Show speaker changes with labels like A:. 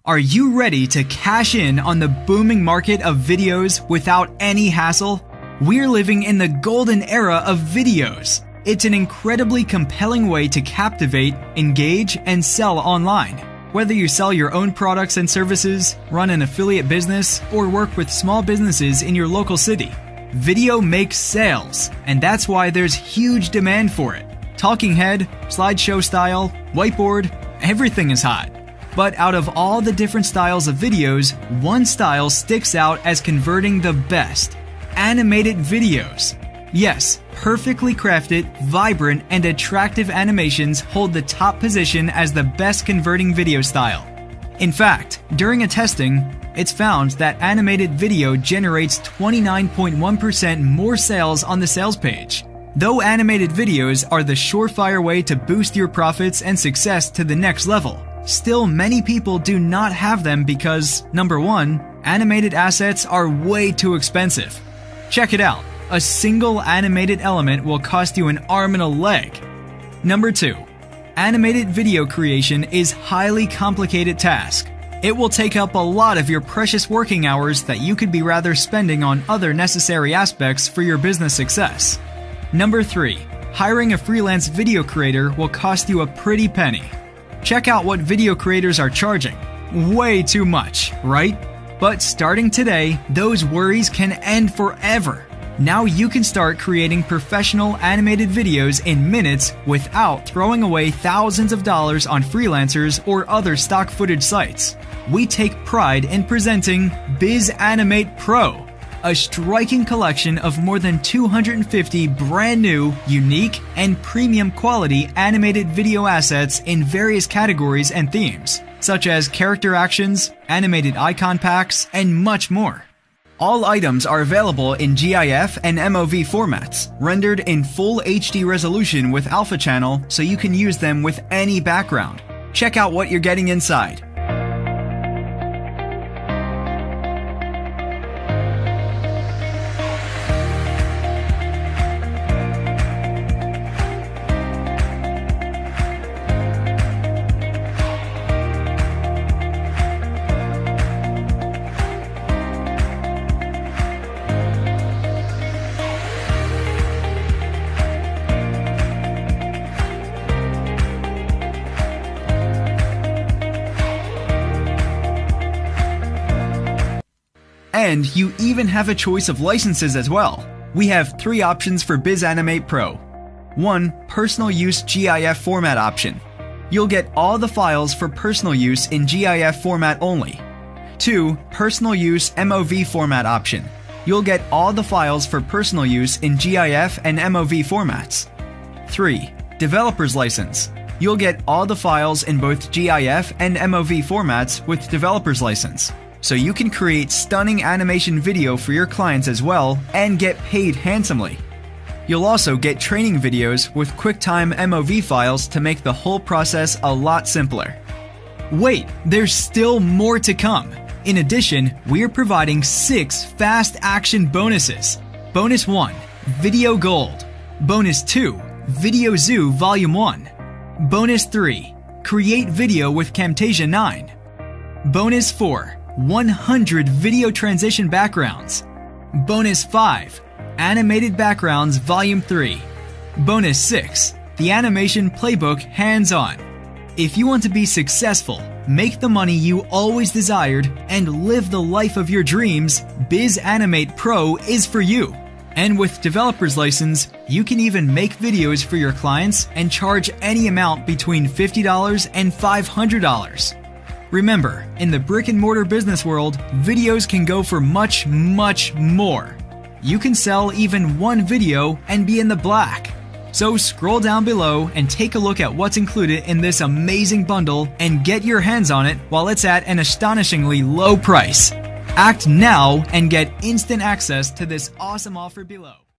A: Are you ready to cash in on the booming market of videos without any hassle? We're living in the golden era of videos. It's an incredibly compelling way to captivate, engage, and sell online. Whether you sell your own products and services, run an affiliate business, or work with small businesses in your local city, video makes sales, and that's why there's huge demand for it. Talking head, slideshow style, whiteboard, everything is hot. But out of all the different styles of videos, one style sticks out as converting the best: animated videos. Yes, perfectly crafted, vibrant, and attractive animations hold the top position as the best converting video style. In fact, during a testing, it's found that animated video generates 29.1% more sales on the sales page. Though animated videos are the surefire way to boost your profits and success to the next level, still many people do not have them because, number one, animated assets are way too expensive. Check it out. A single animated element will cost you an arm and a leg. Number two, animated video creation is a highly complicated task. It will take up a lot of your precious working hours that you could be rather spending on other necessary aspects for your business success. Number three, hiring a freelance video creator will cost you a pretty penny. Check out what video creators are charging. Way too much, right? But starting today, those worries can end forever. Now you can start creating professional animated videos in minutes without throwing away thousands of dollars on freelancers or other stock footage sites. We take pride in presenting BizAnimatePro, a striking collection of more than 250 brand new, unique, and premium quality animated video assets in various categories and themes, such as character actions, animated icon packs, and much more. All items are available in GIF and MOV formats, rendered in full HD resolution with alpha channel so you can use them with any background. Check out what you're getting inside. And you even have a choice of licenses as well. We have three options for BizAnimatePro. 1. Personal use GIF format option. You'll get all the files for personal use in GIF format only. 2. Personal use MOV format option. You'll get all the files for personal use in GIF and MOV formats. 3. Developer's license. You'll get all the files in both GIF and MOV formats with developer's license, so you can create stunning animation video for your clients as well and get paid handsomely. You'll also get training videos with QuickTime MOV files to make the whole process a lot simpler. Wait, there's still more to come. In addition, we're providing 6 fast action bonuses. Bonus 1, Video Gold. Bonus 2, Video Zoo Volume 1. Bonus 3, Create Video with Camtasia 9. Bonus 4, 100 video transition backgrounds. Bonus 5, Animated Backgrounds Volume 3. Bonus 6, the Animation Playbook Hands-On. If you want to be successful, make the money you always desired, and live the life of your dreams, BizAnimatePro is for you. And with developer's license, you can even make videos for your clients and charge any amount between $50 and $500. Remember, in the brick-and-mortar business world, videos can go for much, much more. You can sell even one video and be in the black. So scroll down below and take a look at what's included in this amazing bundle and get your hands on it while it's at an astonishingly low price. Act now and get instant access to this awesome offer below.